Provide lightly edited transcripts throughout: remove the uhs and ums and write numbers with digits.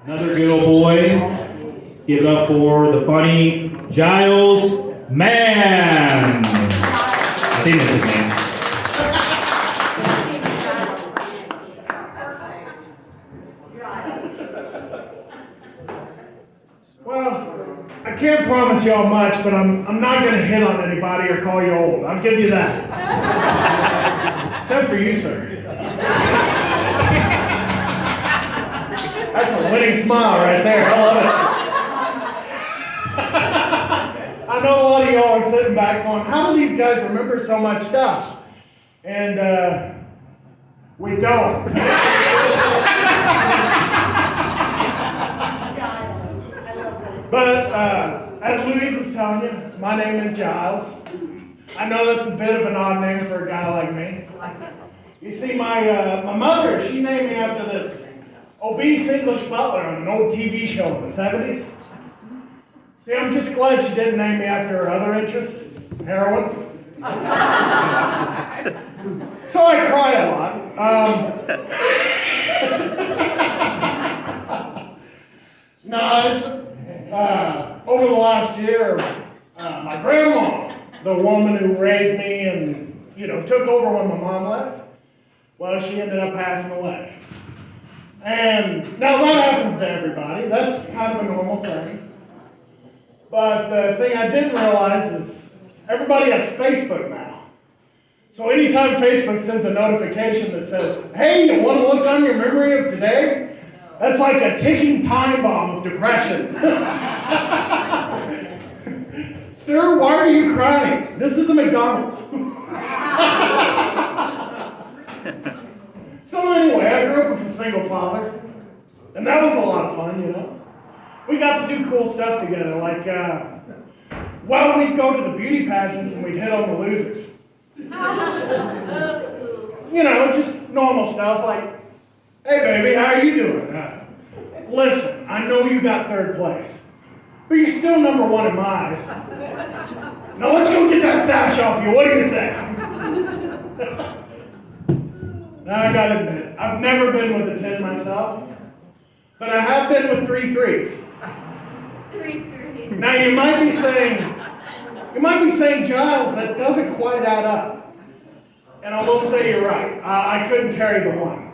Another good old boy. Give it up for the funny Giles Mann. I think that's his name. Well, I can't promise y'all much, but I'm not going to hit on anybody or call you old. I'll give you that. Except for you, sir. That's a winning smile right there. I love it. I know a lot of y'all are sitting back going, how do these guys remember so much stuff? And we don't. But as Louise was telling you, my name is Giles. I know that's a bit of an odd name for a guy like me. You see, my mother, she named me after this obese English butler on an old TV show in the 70s. See, I'm just glad she didn't name me after her other interest, heroin. So I cry a lot. No, it's over the last year, my grandma, the woman who raised me and, took over when my mom left, well, she ended up passing away. And now that happens to everybody. That's kind of a normal thing. But the thing I didn't realize is everybody has Facebook now. So anytime Facebook sends a notification that says, hey, you want to look on your memory of today? That's like a ticking time bomb of depression. Sir, why are you crying? This is a McDonald's. So anyway, I grew up with a single father, and that was a lot of fun, We got to do cool stuff together, like, we'd go to the beauty pageants and we'd hit on the losers. Just normal stuff like, hey baby, how are you doing? Listen, I know you got third place, but you're still number one in my eyes. Now let's go get that sash off you. What do you say? Now I gotta admit, I've never been with a 10 myself, but I have been with 3 threes. 3 threes. Now you might be saying, Giles, that doesn't quite add up. And I will say you're right. I couldn't carry the one.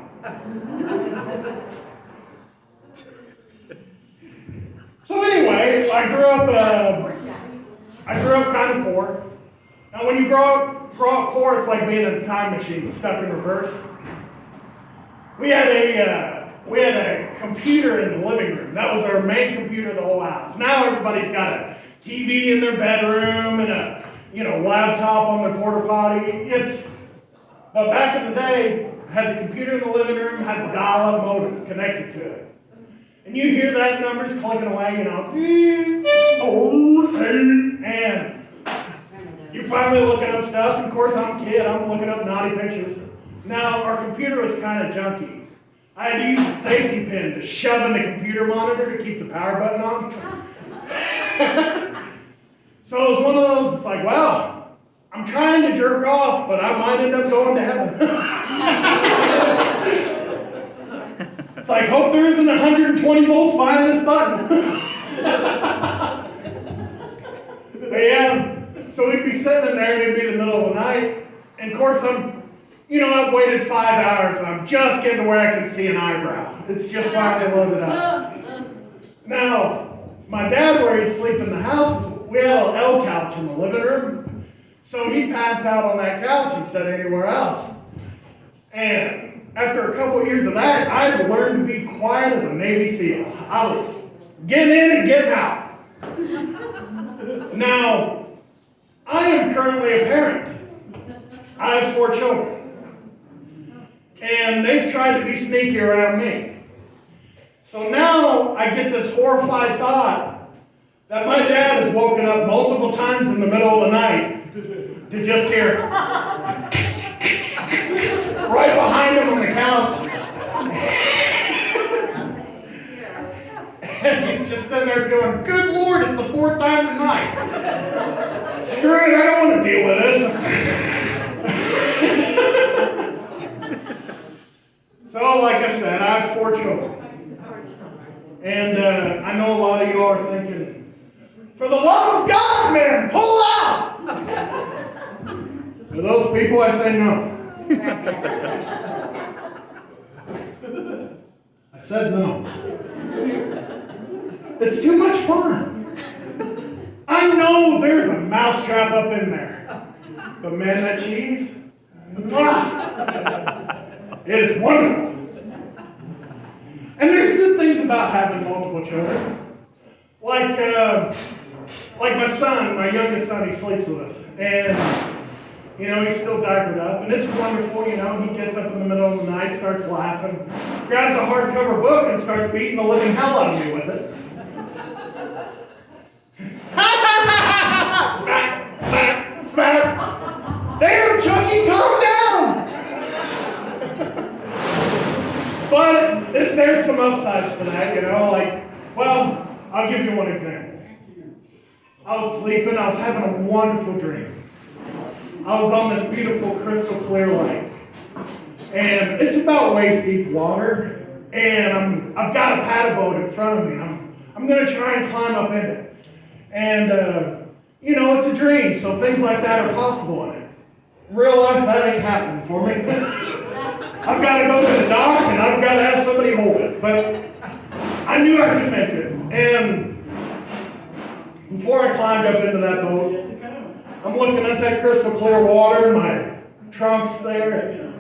So anyway, I grew up kind of poor. Now when you grow up poor, it's like being in a time machine, stuck in reverse. We had a computer in the living room. That was our main computer of the whole house. Now everybody's got a TV in their bedroom and a laptop on their porta potty. But back in the day, had the computer in the living room, had the dial-up modem connected to it. And you hear that numbers clicking away, and you're finally looking up stuff. And of course, I'm a kid, I'm looking up naughty pictures. Now, our computer was kind of junky. I had to use a safety pin to shove in the computer monitor to keep the power button on. So it was one of those, it's like, well, I'm trying to jerk off, but I might end up going to heaven. It's like, hope there isn't 120 volts behind this button. But yeah, so we'd be sitting in there and it'd be the middle of the night. And of course, I've waited 5 hours and I'm just getting to where I can see an eyebrow. It's just finally loaded up. Now, my dad, where he'd sleep in the house, we had an L couch in the living room. So he'd pass out on that couch instead of anywhere else. And after a couple years of that, I had learned to be quiet as a Navy SEAL. I was getting in and getting out. Now, I am currently a parent. I have 4 children. And they've tried to be sneaky around me. So now I get this horrified thought that my dad has woken up multiple times in the middle of the night to just hear right behind him on the couch. And he's just sitting there going, good Lord, it's the 4th time tonight. Screw it, I don't want to deal with this. So, like I said, I have 4 children. And I know a lot of you are thinking, for the love of God, man, pull out! To those people, I say no. I said no. It's too much fun. I know there's a mousetrap up in there. But man, that cheese, mwah, it is wonderful. And there's good things about having multiple children. Like my son, my youngest son, he sleeps with us. And, you know, he's still diapered up. And it's wonderful, you know, he gets up in the middle of the night, starts laughing, grabs a hardcover book and starts beating the living hell out of me with it. Smack, smack, smack. Damn, Chucky, calm down. But there's some upsides to that, you know, like, well, I'll give you one example. I was sleeping, I was having a wonderful dream. I was on this beautiful crystal clear lake. And it's about waist deep water. And I've got a paddle boat in front of me. I'm going to try and climb up in it. And, you know, it's a dream, so things like that are possible in it. Real life, that ain't happening for me. I've got to go to the dock and I've got to have somebody hold it. But I knew I could make it. And before I climbed up into that boat, I'm looking at that crystal clear water, my trunk's there.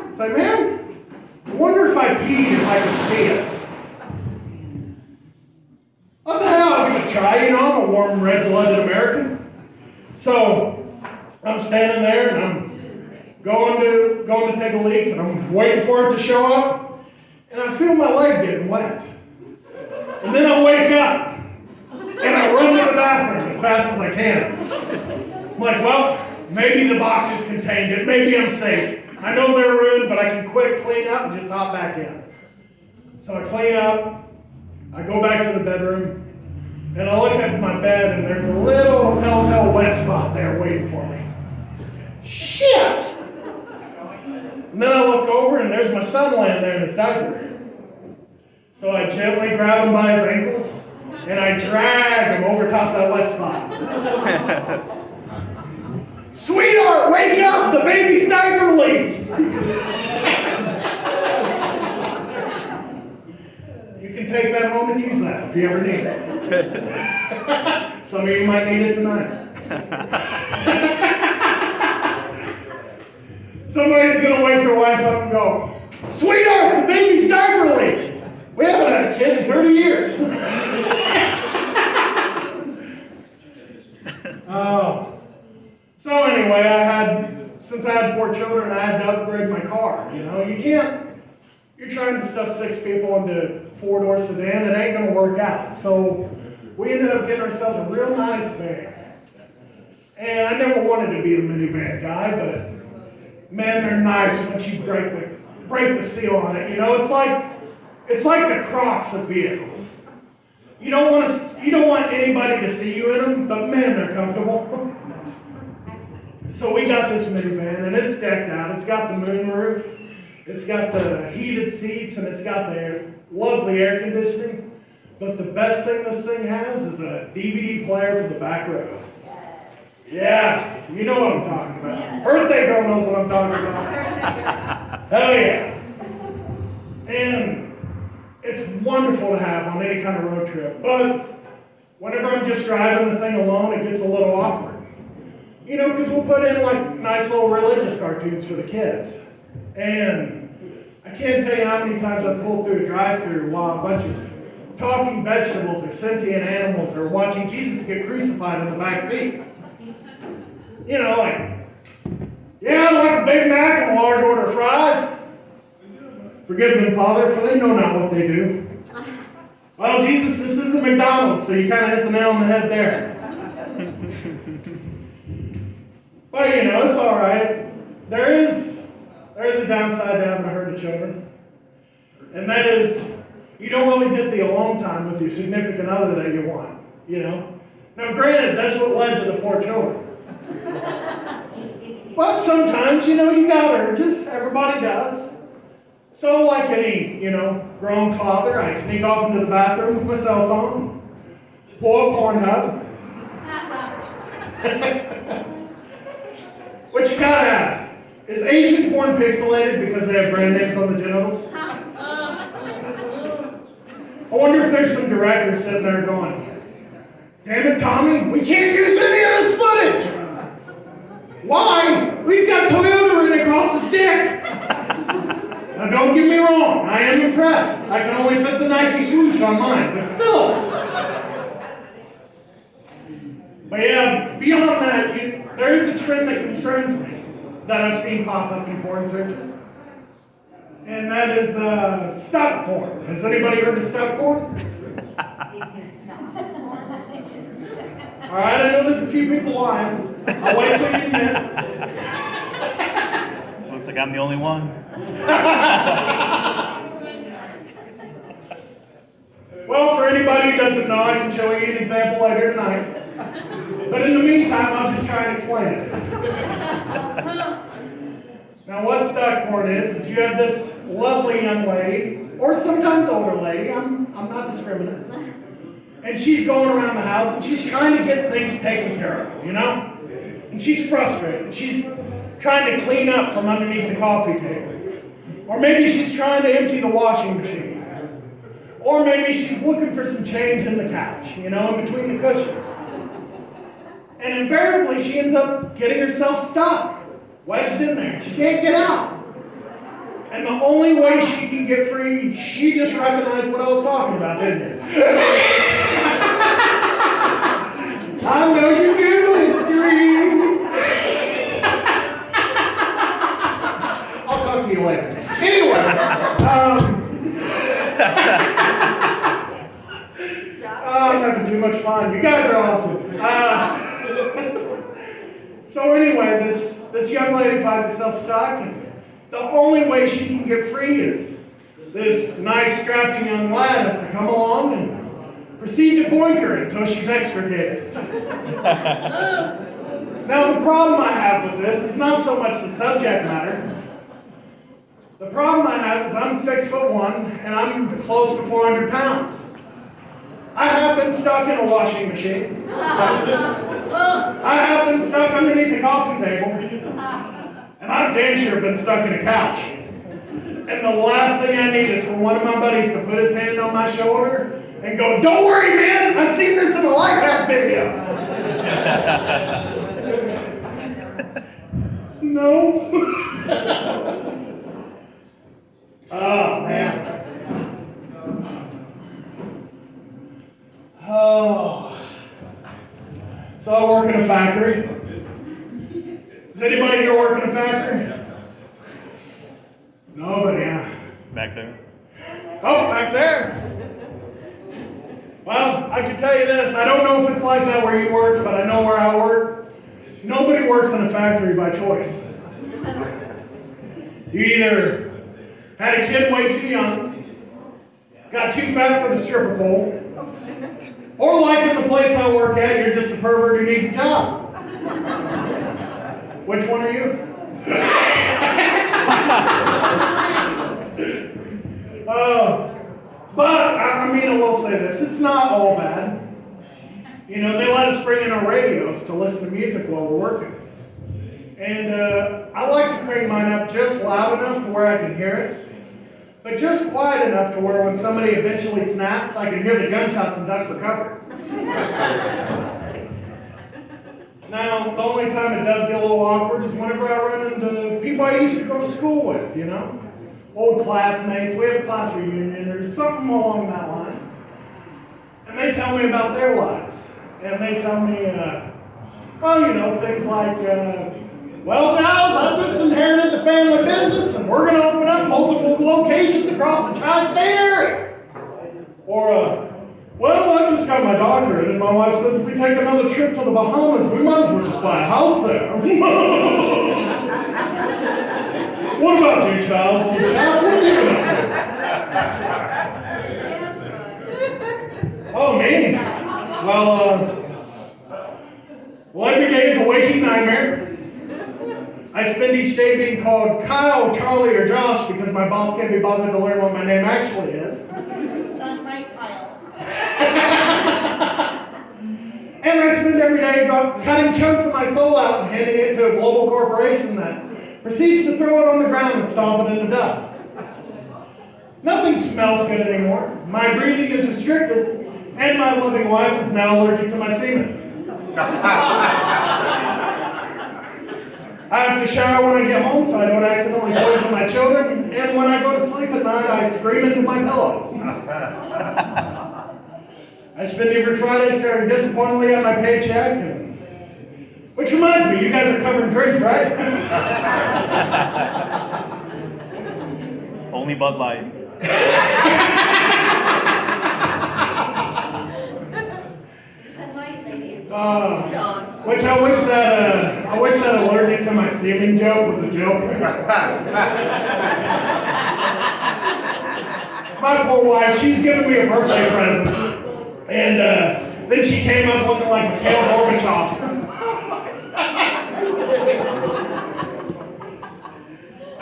It's like, man, I wonder if I peed if I could see it. What the hell, I'll give it a try, you know, I'm a warm, red-blooded American. So, I'm standing there and I'm going to take a leak and I'm waiting for it to show up. And I feel my leg getting wet. And then I wake up and I run to the bathroom as fast as I can. I'm like, well, maybe the boxes contained it. Maybe I'm safe. I know they're ruined, but I can quick clean up and just hop back in. So I clean up. I go back to the bedroom. And I look at my bed and there's a little telltale wet spot there waiting for me. Shit! And then I look over and there's my son laying there in his diaper. So I gently grab him by his ankles and I drag him over top that wet spot. Sweetheart, wake up! The baby's diaper leaked! You can take that home and use that if you ever need it. Some of you might need it tonight. Somebody's going to wake their wife up and go, sweetheart, the baby's diaper leaked. We haven't had a kid in 30 years. So anyway, since I had 4 children, I had to upgrade my car. You know, you're trying to stuff 6 people into a 4-door sedan, it ain't going to work out. So we ended up getting ourselves a real nice van. And I never wanted to be a minivan guy, but man, they're nice once you break the seal on it. You know, it's like the Crocs of vehicles. You don't want anybody to see you in them, but man, they're comfortable. So we got this minivan, and it's decked out. It's got the moonroof, it's got the heated seats, and it's got the lovely air conditioning. But the best thing this thing has is a DVD player for the back rows. Yes, you know what I'm talking about. Yes. Birthday girl knows what I'm talking about. Hell yeah. And it's wonderful to have on any kind of road trip. But whenever I'm just driving the thing alone, it gets a little awkward. You know, because we'll put in like nice little religious cartoons for the kids. And I can't tell you how many times I've pulled through a drive-thru while a bunch of talking vegetables or sentient animals are watching Jesus get crucified in the back seat. You know, like, yeah, I'd like a Big Mac and a large order of fries. Forgive them, Father, for they know not what they do. Well, Jesus, this isn't McDonald's, so you kind of hit the nail on the head there. But, you know, it's all right. There is a downside to having a herd of children. And that is, you don't really get the alone time with your significant other that you want, you know. Now, granted, that's what led to the 4 children. But sometimes, you know, you got urges. Everybody does. So like any, grown father, I sneak off into the bathroom with my cell phone, pull up Pornhub. What you gotta ask, is Asian porn pixelated because they have brand names on the genitals? I wonder if there's some director sitting there going, damn it, Tommy, we can't use any of this footage. Why? We've got Toyota written across his dick. Now don't get me wrong, I am impressed. I can only fit the Nike swoosh on mine, but still. But yeah, beyond that, there is a trend that concerns me that I've seen pop up in porn searches. And that is stuck porn. Has anybody heard of stuck porn? Alright, I know there's a few people lying. I'll wait till you admit. Looks like I'm the only one. Well, for anybody who doesn't know, I can show you an example later tonight. But in the meantime, I'll just try and explain it. Now, what stuck porn is you have this lovely young lady, or sometimes older lady, I'm not discriminate, and she's going around the house and she's trying to get things taken care of, And she's frustrated. She's trying to clean up from underneath the coffee table. Or maybe she's trying to empty the washing machine. Or maybe she's looking for some change in the couch, in between the cushions. And invariably, she ends up getting herself stuck, wedged in there. She can't get out. And the only way she can get free, she just recognized what I was talking about, didn't she? I know you Googling stream. I'll talk to you later. Anyway, I'm having too much fun. You guys are awesome. So anyway, this young lady finds herself stuck, and the only way she can get free is this nice strapping young lad has to come along and proceed to boink her until she's extricated. Now the problem I have with this is not so much the subject matter. The problem I have is I'm 6'1" and I'm close to 400 pounds. I have been stuck in a washing machine. I have been stuck underneath the coffee table. And I've damn sure been stuck in a couch. And the last thing I need is for one of my buddies to put his hand on my shoulder and go, don't worry, man, I've seen this in a life hack video. No. Oh, man. Oh. So I work in a factory. Does anybody here work in a factory? Nobody, huh? Back there. Oh, back there. Well, I can tell you this. I don't know if it's like that where you work, but I know where I work. Nobody works in a factory by choice. You either had a kid way too young, got too fat for the stripper pole, or like in the place I work at, you're just a pervert who needs a job. Which one are you? But I will say this, it's not all bad. They let us bring in our radios to listen to music while we're working. And I like to crank mine up just loud enough to where I can hear it, but just quiet enough to where when somebody eventually snaps, I can hear the gunshots and duck for cover. Now, the only time it does get a little awkward is whenever I run into people I used to go to school with, Old classmates, we have a class reunion, or something along that line. And they tell me about their lives. And they tell me, things like, well, Giles, I just inherited the family business, and we're going to open up multiple locations across the tri-state area. Or, well, I just got my doctorate, and my wife says if we take another trip to the Bahamas, we might as well just buy a house there. What about you, Giles? What are you doing? Oh, me? Well, every day is a waking nightmare. I I spend each day being called Kyle, Charlie, or Josh because my boss can't be bothered to learn what my name actually is. That's my Kyle. And I spend every day cutting chunks of my soul out and handing it to a global corporation that proceeds to throw it on the ground and stomp it into dust. Nothing smells good anymore. My breathing is restricted, and my loving wife is now allergic to my semen. I have to shower when I get home so I don't accidentally poison my children, and when I go to sleep at night, I scream into my pillow. I spend every Friday staring disappointingly at my paycheck, which reminds me, you guys are covering drinks, right? Only Bud Light. And light ladies. Which I wish that allergic to my semen joke was a joke. My poor wife, she's giving me a birthday present, and then she came up looking like Mikhail Gorbachev.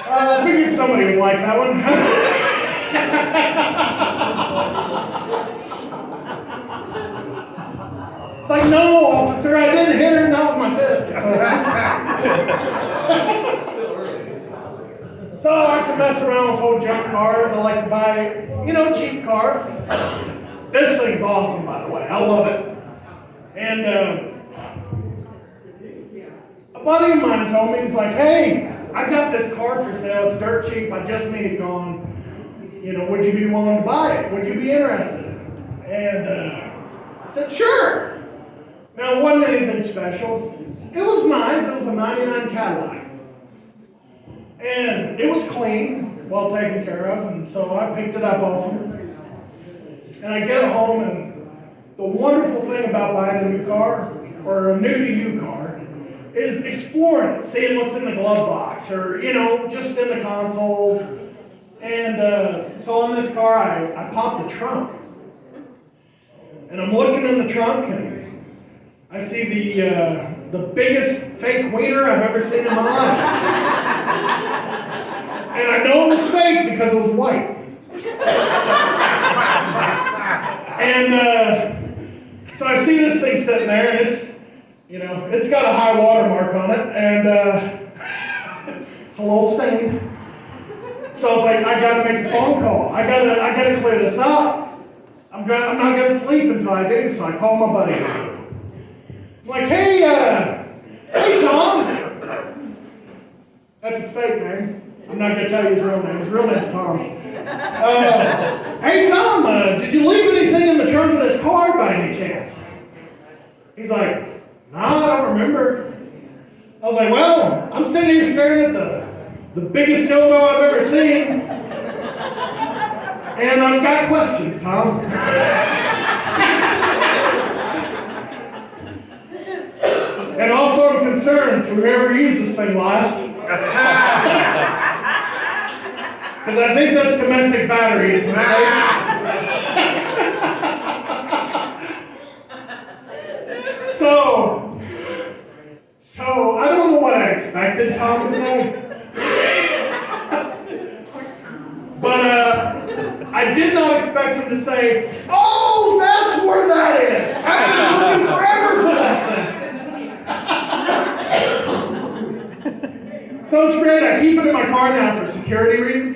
I figured somebody would like that one. It's like, no, officer, I didn't hit her, not with my fist. So I like to mess around with old junk cars. I like to buy, cheap cars. This thing's awesome, by the way. I love it. And a buddy of mine told me, he's like, hey, I got this car for sale. It's dirt cheap. I just need it gone. Would you be willing to buy it? Would you be interested? And I said, sure. Now, it wasn't anything special. It was nice. It was a 99 Cadillac. And it was clean, well taken care of, and so I picked it up off him. And I get it home, and the wonderful thing about buying a new car, or a new-to-you car, is exploring it, seeing what's in the glove box, or, just in the consoles. And so on this car, I popped the trunk. And I'm looking in the trunk, and I see the biggest fake wiener I've ever seen in my life. And I know it was fake because it was white. And so I see this thing sitting there, and it's got a high water mark on it, and it's a little stained. So I was like, I gotta make a phone call. I gotta clear this up. I'm not gonna sleep until I do. So I call my buddy. I'm like, hey Tom. That's his fake name. I'm not gonna tell you his real name. His real name's Tom. Hey Tom, did you leave anything in the trunk of this car by any chance? He's like, no, I don't remember. I was like, well, I'm sitting here staring at the biggest no-go I've ever seen. And I've got questions, Tom. And also I'm concerned for whoever used this thing last. Because I think that's domestic battery. It's So I don't know what I expected Tom to say. But I did not expect him to say, oh, that's where that is. I've been looking forever for that thing. So it's great. I keep it in my car now for security reasons.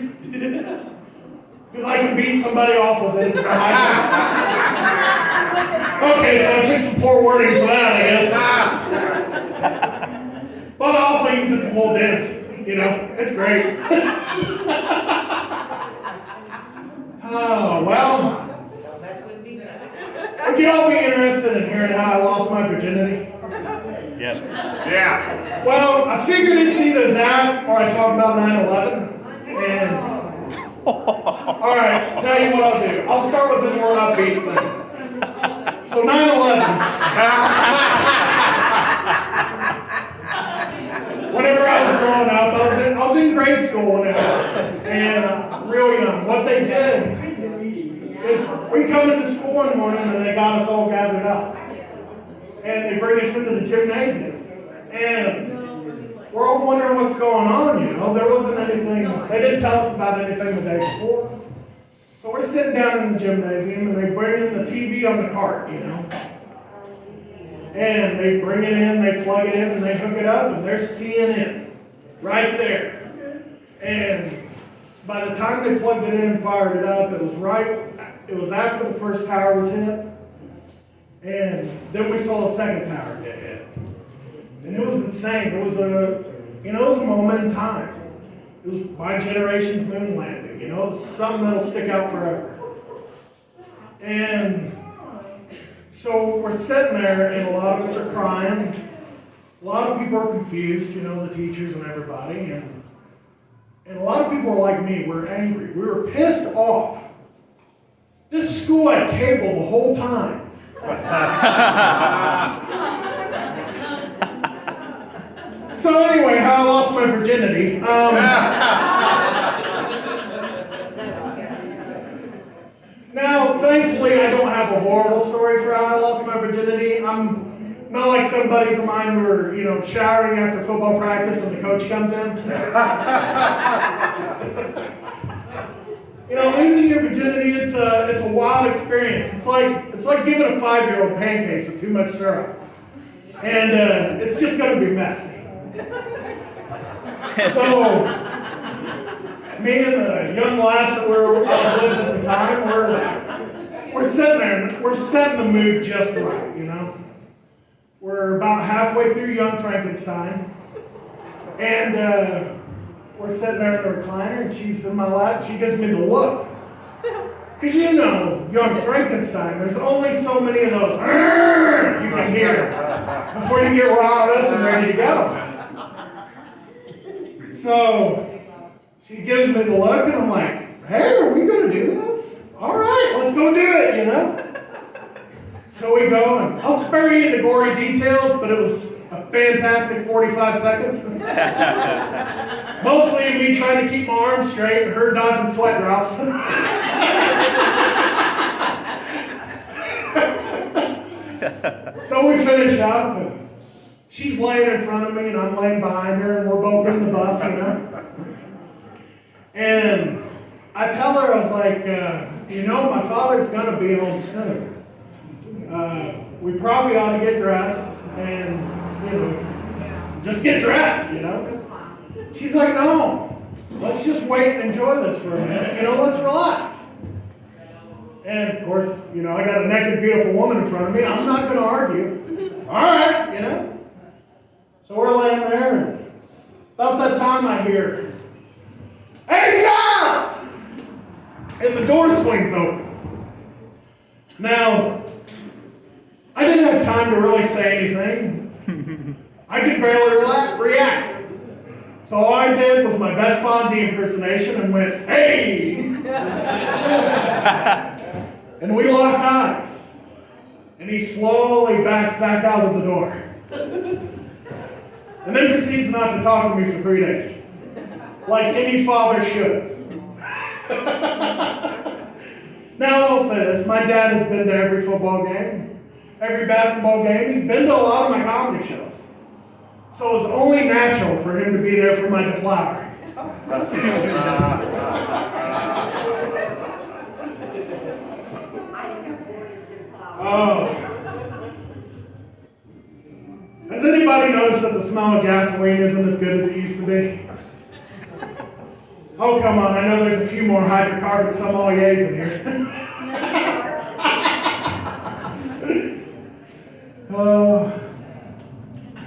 Because I can beat somebody off with it. Okay, so I picked some poor wording for that, I guess. But I also use it to hold dents. It's great. Oh, well. Would you all be interested in hearing how I lost my virginity? Yes. Yeah. Well, I figured it's either that or I talk about 9/11. And all right, tell you what I'll do. I'll start with the more upbeat thing. So 9/11. Whenever I was growing up, I was in grade school when it happened, and real young. What they did is we come into school one morning and they got us all gathered up, and they bring us into the gymnasium, and we're all wondering what's going on, you know. There wasn't anything, they didn't tell us about anything the day before. So we're sitting down in the gymnasium and they bring in the TV on the cart, you know. And they bring it in, they plug it in, and they hook it up, and there's CNN right there. And by the time they plugged it in and fired it up, it was after the first tower was hit. And then we saw the second tower get hit. And it was insane. It was a moment in time. It was my generation's moon landing, you know, something that'll stick out forever. And so we're sitting there, and a lot of us are crying. A lot of people are confused, you know, the teachers and everybody. And a lot of people are like me. We're angry. We were pissed off. This school had cable the whole time. So anyway, how I lost my virginity. Now, thankfully, I don't have a horrible story for how I lost my virginity. I'm not like some buddies of mine who are, you know, showering after football practice and the coach comes in. You know, losing your virginity, it's a wild experience. It's like giving a 5-year-old pancakes with too much syrup. And it's just going to be messy. So, me and the young lass that were with at the time, we're sitting there, we're setting the mood just right, you know. We're about halfway through Young Frankenstein, and we're sitting there in the recliner, and she's in my lap. She gives me the look, because you know, Young Frankenstein, there's only so many of those you can hear before you get riled up and ready to go. So she gives me the look, and I'm like, hey, are we going to do this? All right, let's go do it, you know? So we go, and I'll spare you the gory details, but it was a fantastic 45 seconds. Mostly me trying to keep my arms straight and her dodging sweat drops. So we finish up, and she's laying in front of me, and I'm laying behind her, and we're both in the buff, you know? And I tell her, I was like, you know, my father's going to be home soon. We probably ought to get dressed and, you know, just get dressed, you know? She's like, no, let's just wait and enjoy this for a minute, you know, let's relax. And of course, you know, I got a naked, beautiful woman in front of me. I'm not going to argue. All right, you know? So we're laying there, and about that time I hear, hey, Giles! And the door swings open. Now, I didn't have time to really say anything. I could barely react. So all I did was my best Fonzie impersonation and went, hey! And we locked eyes. And he slowly backs back out of the door. And then proceeds not to talk to me for 3 days. Like any father should. Now I'll say this, my dad has been to every football game, every basketball game. He's been to a lot of my comedy shows. So it's only natural for him to be there for my deflower. Oh. Has anybody noticed that the smell of gasoline isn't as good as it used to be? Oh, come on, I know there's a few more hydrocarbon sommeliers in here.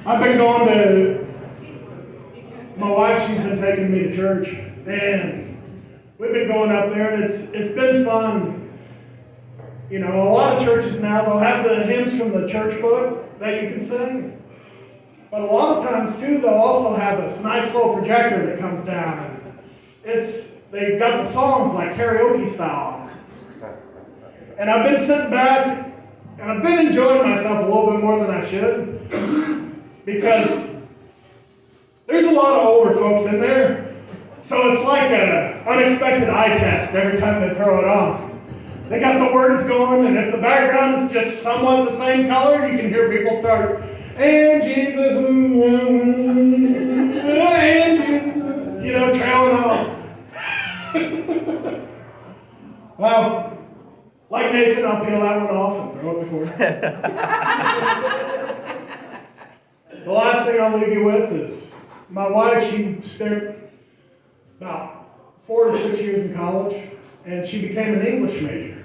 I've been going to, my wife, she's been taking me to church, and we've been going up there, and it's been fun. You know, a lot of churches now, they'll have the hymns from the church book that you can sing. But a lot of times, too, they'll also have this nice little projector that comes down. And they've got the songs like karaoke style. And I've been sitting back, and I've been enjoying myself a little bit more than I should. Because there's a lot of older folks in there. So it's like an unexpected eye test every time they throw it on. They got the words going, and if the background is just somewhat the same color, you can hear people start and Jesus, and Jesus, you know, trailing off. Well, like Nathan, I'll peel that one off and throw it in the corner. The last thing I'll leave you with is my wife. She spent about 4 to 6 years in college, and she became an English major.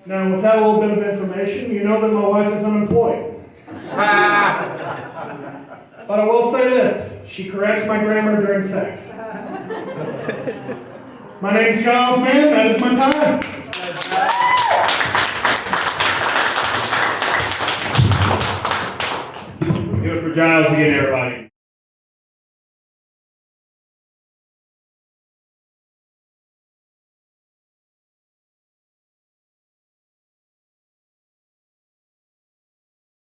Now, with that little bit of information, you know that my wife is unemployed. But I will say this, she corrects my grammar during sex. My name's Giles Mann, that is my time. Give it for Giles again, everybody.